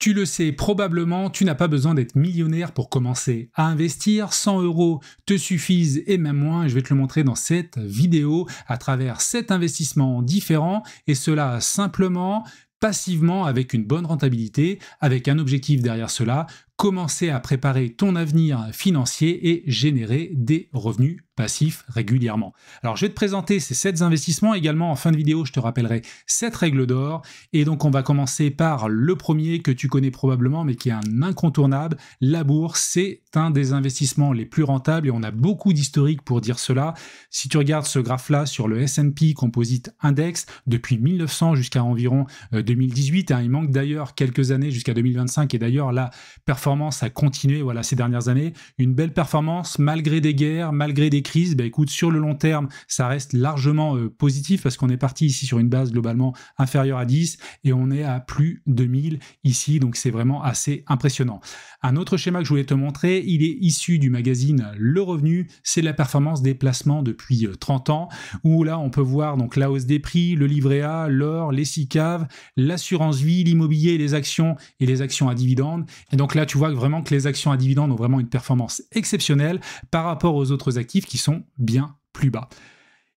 Tu le sais probablement, tu n'as pas besoin d'être millionnaire pour commencer à investir. 100 € te suffisent et même moins. Et je vais te le montrer dans cette vidéo à travers 7 investissements différents et cela simplement, passivement, avec une bonne rentabilité, avec un objectif derrière cela, commencer à préparer ton avenir financier et générer des revenus passifs régulièrement. Alors je vais te présenter ces 7 investissements, également en fin de vidéo je te rappellerai 7 règles d'or, et donc on va commencer par le premier que tu connais probablement mais qui est un incontournable. La bourse, c'est un des investissements les plus rentables et on a beaucoup d'historique pour dire cela. Si tu regardes ce graphe là sur le S&P Composite Index depuis 1900 jusqu'à environ 2018, il manque d'ailleurs quelques années jusqu'à 2025 et d'ailleurs la performance a continué ces dernières années, une belle performance malgré des guerres, malgré des crises. Écoute, sur le long terme, ça reste largement positif parce qu'on est parti ici sur une base globalement inférieure à 10 et on est à plus de 1000 ici, donc c'est vraiment assez impressionnant. Un autre schéma que je voulais te montrer, il est issu du magazine Le Revenu, c'est la performance des placements depuis 30 ans, où là on peut voir donc la hausse des prix, le livret A, l'or, les SICAV, l'assurance vie, l'immobilier et les actions à dividendes. Et donc là tu vois vraiment que les actions à dividendes ont vraiment une performance exceptionnelle par rapport aux autres actifs qui sont bien plus bas.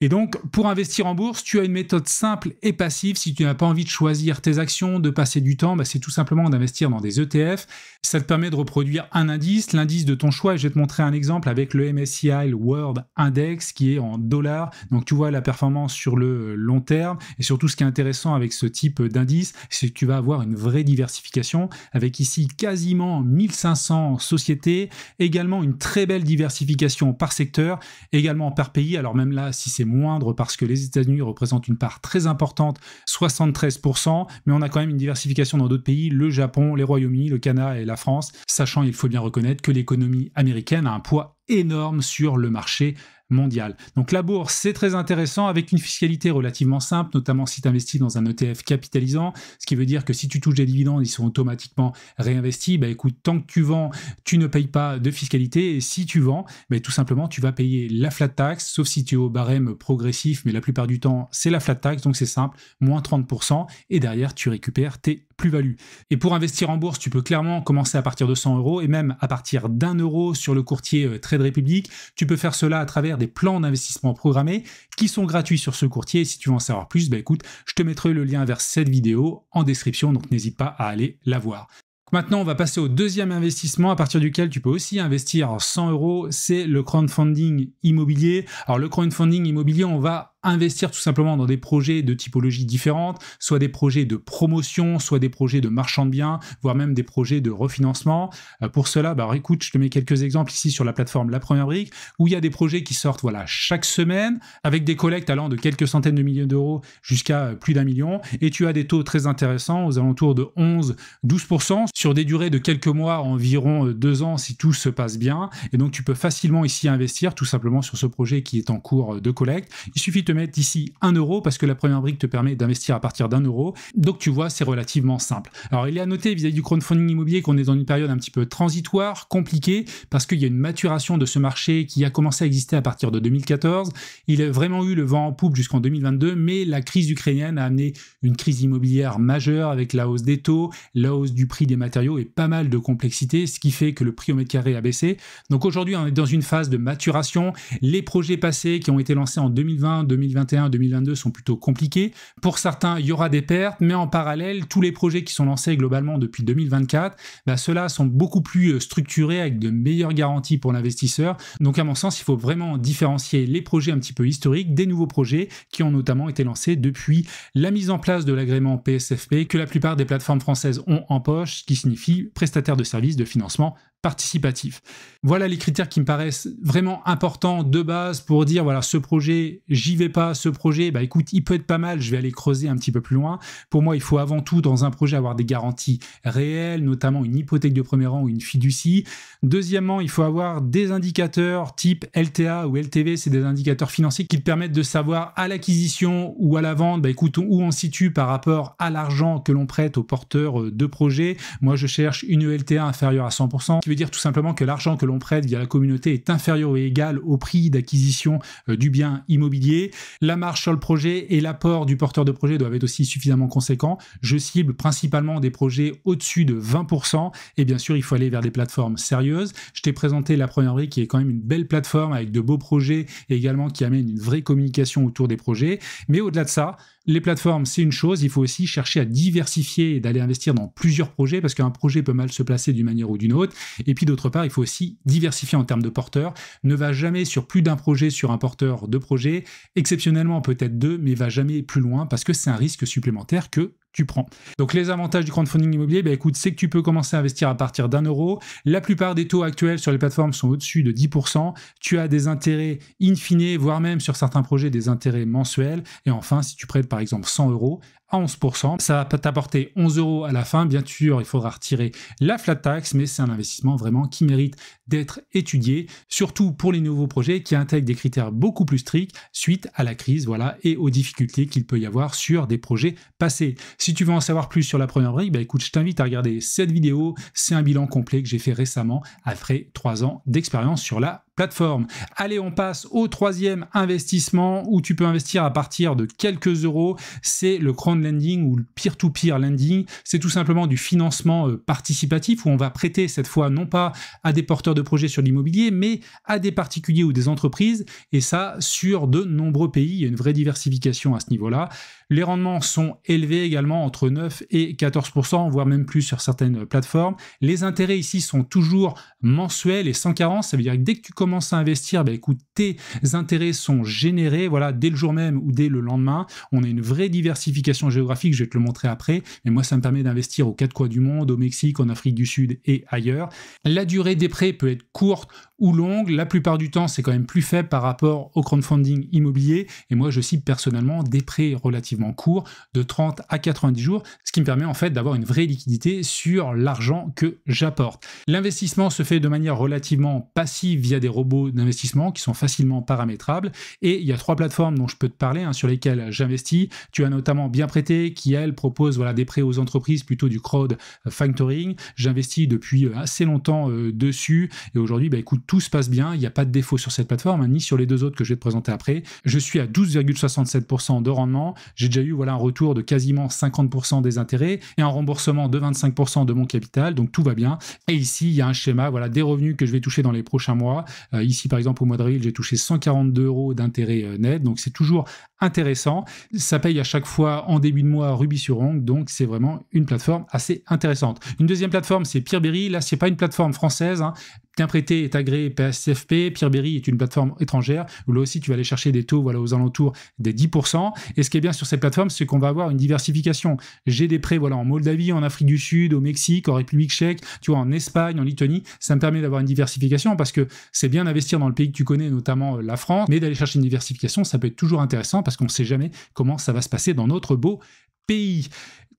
Et donc, pour investir en bourse, tu as une méthode simple et passive. Si tu n'as pas envie de choisir tes actions, de passer du temps, c'est tout simplement d'investir dans des ETF. Ça te permet de reproduire un indice, l'indice de ton choix. Et je vais te montrer un exemple avec le MSCI World Index qui est en dollars. Donc, tu vois la performance sur le long terme. Et surtout, ce qui est intéressant avec ce type d'indice, c'est que tu vas avoir une vraie diversification avec ici quasiment 1500 sociétés. Également, une très belle diversification par secteur, également par pays. Alors même là, si c'est moindre parce que les États-Unis représentent une part très importante, 73%, mais on a quand même une diversification dans d'autres pays, le Japon, les Royaumes-Unis, le Canada et la France, sachant, il faut bien reconnaître, que l'économie américaine a un poids énorme sur le marché mondial. Donc la bourse, c'est très intéressant avec une fiscalité relativement simple, notamment si tu investis dans un ETF capitalisant, ce qui veut dire que si tu touches des dividendes, ils sont automatiquement réinvestis. Écoute, tant que tu vends, tu ne payes pas de fiscalité et si tu vends, tout simplement, tu vas payer la flat tax, sauf si tu es au barème progressif, mais la plupart du temps, c'est la flat tax, donc c'est simple, moins 30% et derrière, tu récupères tes plus-values. Et pour investir en bourse, tu peux clairement commencer à partir de 100 € et même à partir d'1 € sur le courtier Trade Republic. Tu peux faire cela à travers des plans d'investissement programmés qui sont gratuits sur ce courtier. Et si tu veux en savoir plus, écoute, je te mettrai le lien vers cette vidéo en description, donc n'hésite pas à aller la voir. Maintenant, on va passer au deuxième investissement à partir duquel tu peux aussi investir 100 €, c'est le crowdfunding immobilier. Alors le crowdfunding immobilier, on va investir tout simplement dans des projets de typologie différentes, soit des projets de promotion, soit des projets de marchand de biens, voire même des projets de refinancement. Pour cela, alors écoute, je te mets quelques exemples ici sur la plateforme La Première Brique, où il y a des projets qui sortent chaque semaine, avec des collectes allant de quelques centaines de milliers d'euros jusqu'à plus d'1 million, et tu as des taux très intéressants, aux alentours de 11-12%, sur des durées de quelques mois, environ 2 ans, si tout se passe bien, et donc tu peux facilement ici investir, tout simplement sur ce projet qui est en cours de collecte. Il suffit de te mettre ici 1 € parce que La Première Brique te permet d'investir à partir d'1 €. Donc tu vois, c'est relativement simple. Alors il est à noter vis-à-vis du crowdfunding immobilier qu'on est dans une période un petit peu transitoire, compliquée, parce qu'il y a une maturation de ce marché qui a commencé à exister à partir de 2014. Il a vraiment eu le vent en poupe jusqu'en 2022, mais la crise ukrainienne a amené une crise immobilière majeure avec la hausse des taux, la hausse du prix des matériaux et pas mal de complexité, ce qui fait que le prix au mètre carré a baissé. Donc aujourd'hui, on est dans une phase de maturation. Les projets passés qui ont été lancés en 2020, 2021, 2022 sont plutôt compliqués. Pour certains, il y aura des pertes, mais en parallèle, tous les projets qui sont lancés globalement depuis 2024, ceux-là sont beaucoup plus structurés avec de meilleures garanties pour l'investisseur. Donc à mon sens, il faut vraiment différencier les projets un petit peu historiques des nouveaux projets qui ont notamment été lancés depuis la mise en place de l'agrément PSFP que la plupart des plateformes françaises ont en poche, ce qui signifie prestataire de services de financement participatif. Voilà les critères qui me paraissent vraiment importants de base pour dire voilà, ce projet, j'y vais pas, ce projet, écoute, il peut être pas mal, je vais aller creuser un petit peu plus loin. Pour moi, il faut avant tout dans un projet avoir des garanties réelles, notamment une hypothèque de premier rang ou une fiducie. Deuxièmement, il faut avoir des indicateurs type LTA ou LTV, c'est des indicateurs financiers qui te permettent de savoir à l'acquisition ou à la vente, écoute, où on se situe par rapport à l'argent que l'on prête aux porteurs de projet. Moi, je cherche une LTA inférieure à 100%, qui veut dire tout simplement que l'argent que l'on prête via la communauté est inférieur ou égal au prix d'acquisition du bien immobilier. La marge sur le projet et l'apport du porteur de projet doivent être aussi suffisamment conséquents. Je cible principalement des projets au-dessus de 20% et bien sûr, il faut aller vers des plateformes sérieuses. Je t'ai présenté La Première Brique qui est quand même une belle plateforme avec de beaux projets et également qui amène une vraie communication autour des projets. Mais au-delà de ça, les plateformes, c'est une chose, il faut aussi chercher à diversifier et d'aller investir dans plusieurs projets parce qu'un projet peut mal se placer d'une manière ou d'une autre. Et puis d'autre part, il faut aussi diversifier en termes de porteurs. Ne va jamais sur plus d'un projet sur un porteur de projet, exceptionnellement peut-être deux, mais va jamais plus loin parce que c'est un risque supplémentaire que tu prends. Donc les avantages du crowdfunding immobilier, écoute, c'est que tu peux commencer à investir à partir d'1 €. La plupart des taux actuels sur les plateformes sont au-dessus de 10%. Tu as des intérêts in fine, voire même sur certains projets des intérêts mensuels. Et enfin, si tu prêtes par exemple 100 € à 11%, ça va t'apporter 11 € à la fin. Bien sûr, il faudra retirer la flat tax, mais c'est un investissement vraiment qui mérite d'être étudié, surtout pour les nouveaux projets qui intègrent des critères beaucoup plus stricts suite à la crise, voilà, et aux difficultés qu'il peut y avoir sur des projets passés. Si tu veux en savoir plus sur La Première Brique, écoute, je t'invite à regarder cette vidéo. C'est un bilan complet que j'ai fait récemment après 3 ans d'expérience sur la plateforme. Allez, on passe au troisième investissement où tu peux investir à partir de quelques euros. C'est le crowdlending ou le peer-to-peer lending. C'est tout simplement du financement participatif où on va prêter cette fois non pas à des porteurs de projets sur l'immobilier, mais à des particuliers ou des entreprises. Et ça, sur de nombreux pays. Il y a une vraie diversification à ce niveau-là. Les rendements sont élevés également, entre 9 et 14%, voire même plus sur certaines plateformes. Les intérêts ici sont toujours mensuels et sans carence. Ça veut dire que dès que tu commences à investir, écoute, tes intérêts sont générés, voilà, dès le jour même ou dès le lendemain. On a une vraie diversification géographique, je vais te le montrer après. Mais moi, ça me permet d'investir aux 4 coins du monde, au Mexique, en Afrique du Sud et ailleurs. La durée des prêts peut être courte ou longue. La plupart du temps, c'est quand même plus faible par rapport au crowdfunding immobilier. Et moi, je cible personnellement des prêts relativement courts de 30 à 90 jours, ce qui me permet en fait d'avoir une vraie liquidité sur l'argent que j'apporte. L'investissement se fait de manière relativement passive via des robots d'investissement qui sont facilement paramétrables. Et il y a 3 plateformes dont je peux te parler, sur lesquelles j'investis. Tu as notamment Bienprêté qui, elle, propose des prêts aux entreprises, plutôt du crowd factoring. J'investis depuis assez longtemps dessus. Et aujourd'hui, écoute, tout se passe bien. Il n'y a pas de défaut sur cette plateforme, ni sur les 2 autres que je vais te présenter après. Je suis à 12,67% de rendement. J'ai déjà eu un retour de quasiment 50% des intérêts et un remboursement de 25% de mon capital. Donc tout va bien. Et ici, il y a un schéma des revenus que je vais toucher dans les prochains mois. Ici, par exemple, au mois d'avril, j'ai touché 142 € d'intérêts nets. Donc c'est toujours intéressant. Ça paye à chaque fois en début de mois rubis sur ongle. Donc c'est vraiment une plateforme assez intéressante. Une deuxième plateforme, c'est Peerberry. Là, c'est pas une plateforme française. Bienprêté est agréé PSFP, Peerberry est une plateforme étrangère où là aussi tu vas aller chercher des taux aux alentours des 10%. Et ce qui est bien sur cette plateforme, c'est qu'on va avoir une diversification. J'ai des prêts en Moldavie, en Afrique du Sud, au Mexique, en République tchèque, en Espagne, en Lettonie. Ça me permet d'avoir une diversification parce que c'est bien d'investir dans le pays que tu connais, notamment la France, mais d'aller chercher une diversification, ça peut être toujours intéressant parce qu'on ne sait jamais comment ça va se passer dans notre beau pays.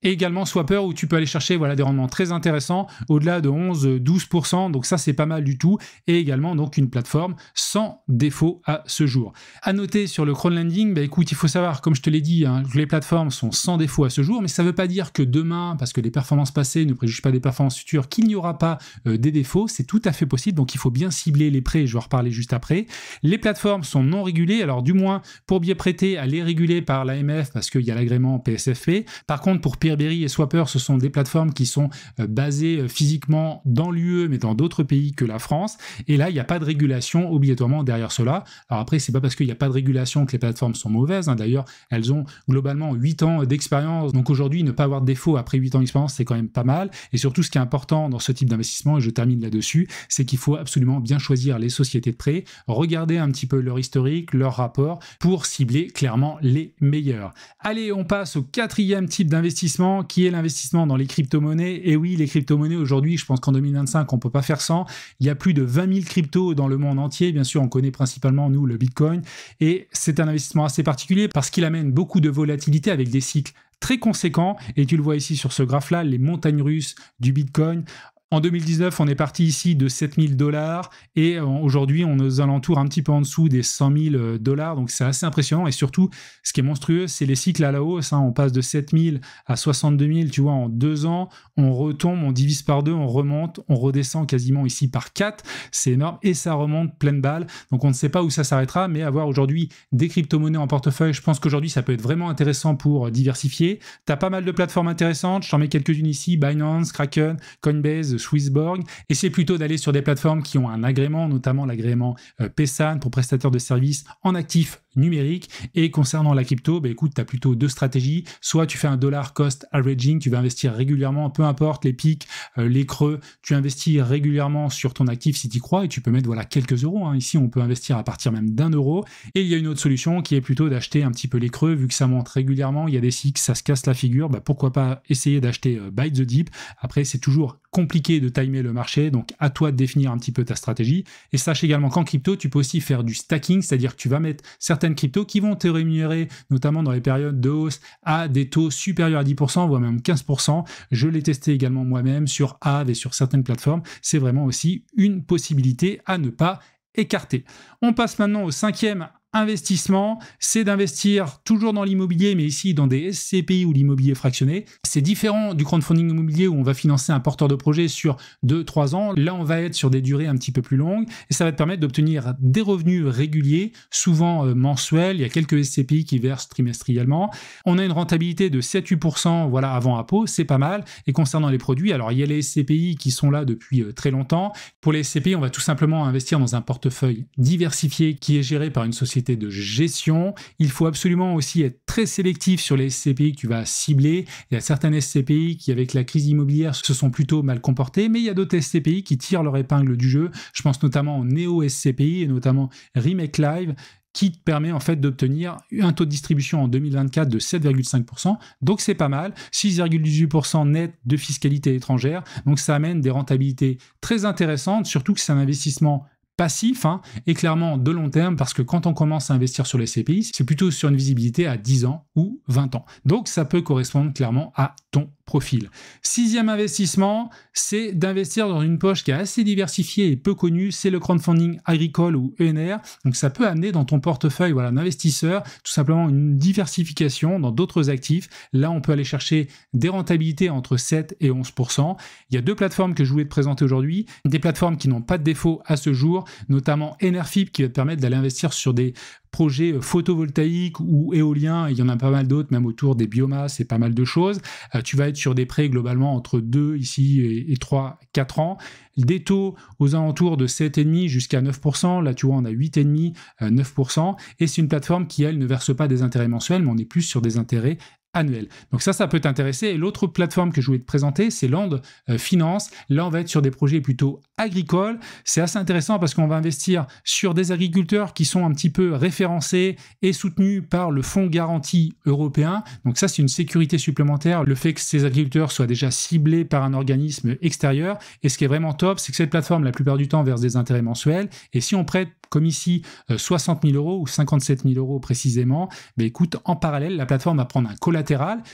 Et également Swapper où tu peux aller chercher des rendements très intéressants au-delà de 11-12%, donc ça c'est pas mal du tout, et également donc une plateforme sans défaut à ce jour. À noter sur le crowdlending, écoute, il faut savoir, comme je te l'ai dit, que les plateformes sont sans défaut à ce jour, mais ça veut pas dire que demain, parce que les performances passées ne préjugent pas des performances futures, qu'il n'y aura pas des défauts. C'est tout à fait possible, donc il faut bien cibler les prêts, je vais en reparler juste après. Les plateformes sont non régulées, alors du moins pour Bienprêté, elle est régulée par l'AMF parce qu'il y a l'agrément PSFP. Par contre, pour Peerberry et Swapper, ce sont des plateformes qui sont basées physiquement dans l'UE, mais dans d'autres pays que la France. Et là, il n'y a pas de régulation obligatoirement derrière cela. Alors après, c'est pas parce qu'il n'y a pas de régulation que les plateformes sont mauvaises. D'ailleurs, elles ont globalement 8 ans d'expérience. Donc aujourd'hui, ne pas avoir de défaut après 8 ans d'expérience, c'est quand même pas mal. Et surtout, ce qui est important dans ce type d'investissement, et je termine là-dessus, c'est qu'il faut absolument bien choisir les sociétés de prêt, regarder un petit peu leur historique, leur rapport, pour cibler clairement les meilleurs. Allez, on passe au 4e type d'investissement, qui est l'investissement dans les crypto-monnaies. Et oui, les crypto-monnaies aujourd'hui, je pense qu'en 2025, on peut pas faire sans. Il y a plus de 20 000 cryptos dans le monde entier. Bien sûr, on connaît principalement, nous, le Bitcoin. Et c'est un investissement assez particulier parce qu'il amène beaucoup de volatilité avec des cycles très conséquents. Et tu le vois ici sur ce graphe-là, les montagnes russes du Bitcoin. En 2019, on est parti ici de 7 000 $ et aujourd'hui, on est aux alentours un petit peu en dessous des 100 000 $. Donc, c'est assez impressionnant. Et surtout, ce qui est monstrueux, c'est les cycles à la hausse. On passe de 7 000 à 62 000, tu vois, en 2 ans. On retombe, on divise par 2, on remonte, on redescend quasiment ici par 4. C'est énorme et ça remonte pleine balle. Donc, on ne sait pas où ça s'arrêtera, mais avoir aujourd'hui des crypto-monnaies en portefeuille, je pense qu'aujourd'hui, ça peut être vraiment intéressant pour diversifier. Tu as pas mal de plateformes intéressantes. Je t'en mets quelques-unes ici. Binance, Kraken, Coinbase, Swissborg, et c'est plutôt d'aller sur des plateformes qui ont un agrément, notamment l'agrément PESAN pour prestataire de services en actifs numériques. Et concernant la crypto, écoute, tu as plutôt 2 stratégies. Soit tu fais un dollar cost averaging, tu vas investir régulièrement, peu importe les pics, les creux, tu investis régulièrement sur ton actif si tu y crois et tu peux mettre voilà, quelques euros. Ici, on peut investir à partir même d'1 €. Et il y a une autre solution qui est plutôt d'acheter un petit peu les creux, vu que ça monte régulièrement, il y a des cycles, ça se casse la figure, pourquoi pas essayer d'acheter buy the dip. Après, c'est toujours compliqué de timer le marché, donc à toi de définir un petit peu ta stratégie. Et sache également qu'en crypto, tu peux aussi faire du stacking, c'est-à-dire que tu vas mettre certaines cryptos qui vont te rémunérer, notamment dans les périodes de hausse, à des taux supérieurs à 10%, voire même 15%. Je l'ai testé également moi-même sur Aave et sur certaines plateformes. C'est vraiment aussi une possibilité à ne pas écarter. On passe maintenant au 5e investissement, c'est d'investir toujours dans l'immobilier, mais ici dans des SCPI ou l'immobilier fractionné. C'est différent du crowdfunding immobilier où on va financer un porteur de projet sur 2-3 ans. Là, on va être sur des durées un petit peu plus longues et ça va te permettre d'obtenir des revenus réguliers, souvent mensuels. Il y a quelques SCPI qui versent trimestriellement. On a une rentabilité de 7-8% voilà, avant impôt, c'est pas mal. Et concernant les produits, alors il y a les SCPI qui sont là depuis très longtemps. Pour les SCPI, on va tout simplement investir dans un portefeuille diversifié qui est géré par une société de gestion. Il faut absolument aussi être très sélectif sur les SCPI que tu vas cibler. Il y a certaines SCPI qui, avec la crise immobilière, se sont plutôt mal comportées, mais il y a d'autres SCPI qui tirent leur épingle du jeu. Je pense notamment aux néo-SCPI et notamment Remake Live, qui te permet en fait d'obtenir un taux de distribution en 2024 de 7,5%. Donc c'est pas mal, 6,18% net de fiscalité étrangère. Donc ça amène des rentabilités très intéressantes, surtout que c'est un investissement passif et clairement de long terme parce que quand on commence à investir sur les SCPI, c'est plutôt sur une visibilité à 10 ans ou 20 ans. Donc ça peut correspondre clairement à ton profil. 6e investissement, c'est d'investir dans une poche qui est assez diversifiée et peu connue, c'est le crowdfunding agricole ou ENR. Donc ça peut amener dans ton portefeuille d'investisseurs tout simplement une diversification dans d'autres actifs. Là, on peut aller chercher des rentabilités entre 7 et 11%. Il y a 2 plateformes que je voulais te présenter aujourd'hui, des plateformes qui n'ont pas de défaut à ce jour, notamment Enerfip qui va te permettre d'aller investir sur des projets photovoltaïques ou éoliens, il y en a pas mal d'autres, même autour des biomasses et pas mal de choses. Tu vas être sur des prêts globalement entre 2 ici et 3-4 ans. Des taux aux alentours de 7,5 jusqu'à 9%. Là, tu vois, on a 8,5, 9%. Et c'est une plateforme qui, elle, ne verse pas des intérêts mensuels, mais on est plus sur des intérêts annuel. Donc ça peut t'intéresser. Et l'autre plateforme que je voulais te présenter, c'est Land Finance. Là, on va être sur des projets plutôt agricoles. C'est assez intéressant parce qu'on va investir sur des agriculteurs qui sont un petit peu référencés et soutenus par le Fonds garantie européen. Donc ça, c'est une sécurité supplémentaire, le fait que ces agriculteurs soient déjà ciblés par un organisme extérieur. Et ce qui est vraiment top, c'est que cette plateforme, la plupart du temps, verse des intérêts mensuels. Et si on prête, comme ici, 60 000 € ou 57 000 € précisément, écoute, en parallèle, la plateforme va prendre un collatéral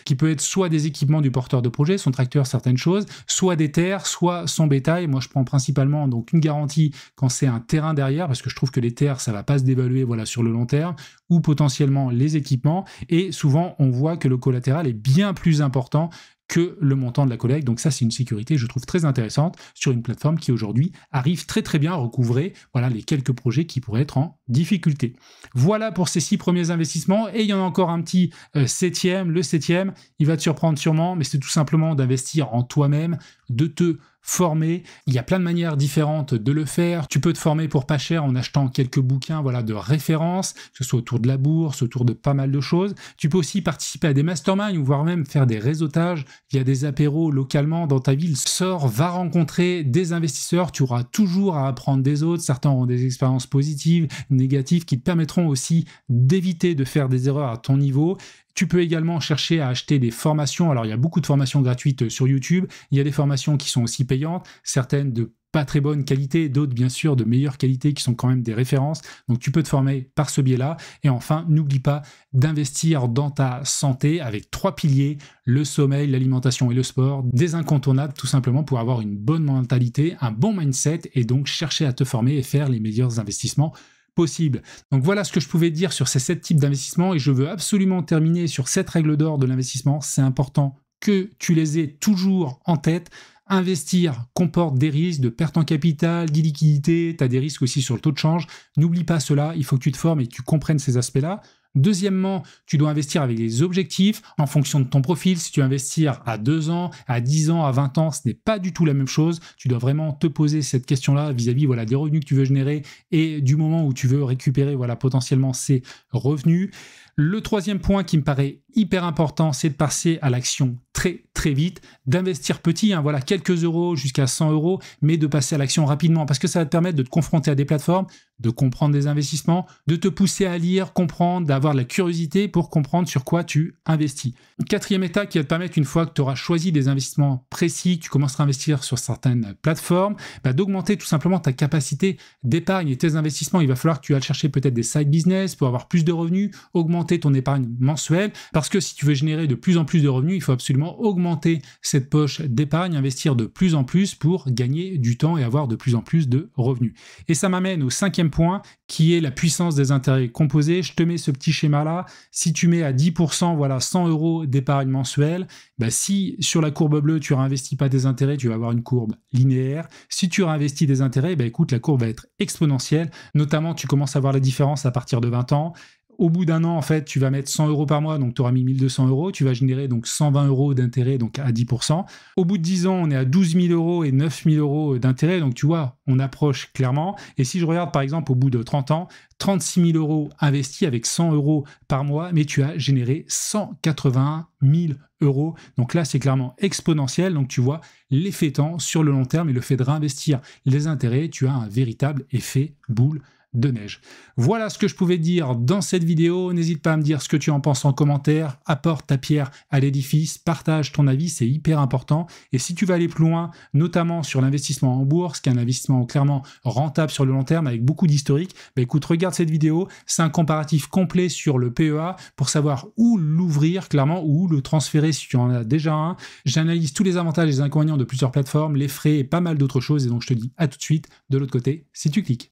qui peut être soit des équipements du porteur de projet, son tracteur, certaines choses, soit des terres, soit son bétail. Moi, je prends principalement donc une garantie quand c'est un terrain derrière, parce que je trouve que les terres, ça va pas se dévaluer sur le long terme, ou potentiellement les équipements. Et souvent, on voit que le collatéral est bien plus important que le montant de la collecte. Donc ça, c'est une sécurité, je trouve, très intéressante sur une plateforme qui aujourd'hui arrive très très bien à recouvrer les quelques projets qui pourraient être en difficulté. Voilà pour ces 6 premiers investissements. Et il y en a encore un petit 7e. Le 7e, il va te surprendre sûrement, mais c'est tout simplement d'investir en toi-même, de te former. Il y a plein de manières différentes de le faire. Tu peux te former pour pas cher en achetant quelques bouquins de référence, que ce soit autour de la bourse, autour de pas mal de choses. Tu peux aussi participer à des masterminds ou voire même faire des réseautages via des apéros localement dans ta ville. Sors, va rencontrer des investisseurs. Tu auras toujours à apprendre des autres. Certains auront des expériences positives, négatives qui te permettront aussi d'éviter de faire des erreurs à ton niveau. Tu peux également chercher à acheter des formations. Alors, il y a beaucoup de formations gratuites sur YouTube. Il y a des formations qui sont aussi payantes, certaines de pas très bonne qualité, d'autres bien sûr de meilleure qualité qui sont quand même des références. Donc tu peux te former par ce biais-là. Et enfin, n'oublie pas d'investir dans ta santé avec 3 piliers, le sommeil, l'alimentation et le sport, des incontournables tout simplement pour avoir une bonne mentalité, un bon mindset et donc chercher à te former et faire les meilleurs investissements possibles. Donc voilà ce que je pouvais dire sur ces 7 types d'investissements et je veux absolument terminer sur cette règle d'or de l'investissement. C'est important que tu les aies toujours en tête. Investir comporte des risques de perte en capital, d'illiquidité, tu as des risques aussi sur le taux de change. N'oublie pas cela, il faut que tu te formes et que tu comprennes ces aspects-là. Deuxièmement, tu dois investir avec les objectifs en fonction de ton profil. Si tu veux investir à 2 ans, à 10 ans, à 20 ans, ce n'est pas du tout la même chose. Tu dois vraiment te poser cette question-là vis-à-vis voilà, des revenus que tu veux générer et du moment où tu veux récupérer voilà, potentiellement ces revenus. Le troisième point qui me paraît hyper important, c'est de passer à l'action très vite, d'investir petit, hein, voilà, quelques euros jusqu'à 100 euros, mais de passer à l'action rapidement parce que ça va te permettre de te confronter à des plateformes, de comprendre des investissements, de te pousser à lire, comprendre, d'avoir de la curiosité pour comprendre sur quoi tu investis. Quatrième étape qui va te permettre, une fois que tu auras choisi des investissements précis, que tu commenceras à investir sur certaines plateformes, d'augmenter tout simplement ta capacité d'épargne et tes investissements. Il va falloir que tu ailles chercher peut-être des side business pour avoir plus de revenus, augmenter ton épargne mensuelle, parce que si tu veux générer de plus en plus de revenus, il faut absolument augmenter cette poche d'épargne, investir de plus en plus pour gagner du temps et avoir de plus en plus de revenus. Et ça m'amène au cinquième point qui est la puissance des intérêts composés. Je te mets ce petit schéma-là. Si tu mets à 10%, voilà, 100 euros d'épargne mensuelle, si sur la courbe bleue, tu réinvestis pas tes intérêts, tu vas avoir une courbe linéaire. Si tu réinvestis des intérêts, écoute, la courbe va être exponentielle. Notamment, tu commences à voir la différence à partir de 20 ans. Au bout d'un an, en fait, tu vas mettre 100 euros par mois, donc tu auras mis 1200 euros. Tu vas générer donc 120 euros d'intérêt, donc à 10%. Au bout de 10 ans, on est à 12 000 euros et 9 000 euros d'intérêt. Donc tu vois, on approche clairement. Et si je regarde par exemple au bout de 30 ans, 36 000 euros investis avec 100 euros par mois, mais tu as généré 181 000 euros. Donc là, c'est clairement exponentiel. Donc tu vois l'effet temps sur le long terme et le fait de réinvestir les intérêts, tu as un véritable effet boule de neige. Voilà ce que je pouvais dire dans cette vidéo. N'hésite pas à me dire ce que tu en penses en commentaire. Apporte ta pierre à l'édifice. Partage ton avis, c'est hyper important. Et si tu veux aller plus loin, notamment sur l'investissement en bourse, qui est un investissement clairement rentable sur le long terme avec beaucoup d'historique, écoute, regarde cette vidéo. C'est un comparatif complet sur le PEA pour savoir où l'ouvrir clairement ou où le transférer si tu en as déjà un. J'analyse tous les avantages et les inconvénients de plusieurs plateformes, les frais et pas mal d'autres choses. Et donc je te dis à tout de suite de l'autre côté si tu cliques.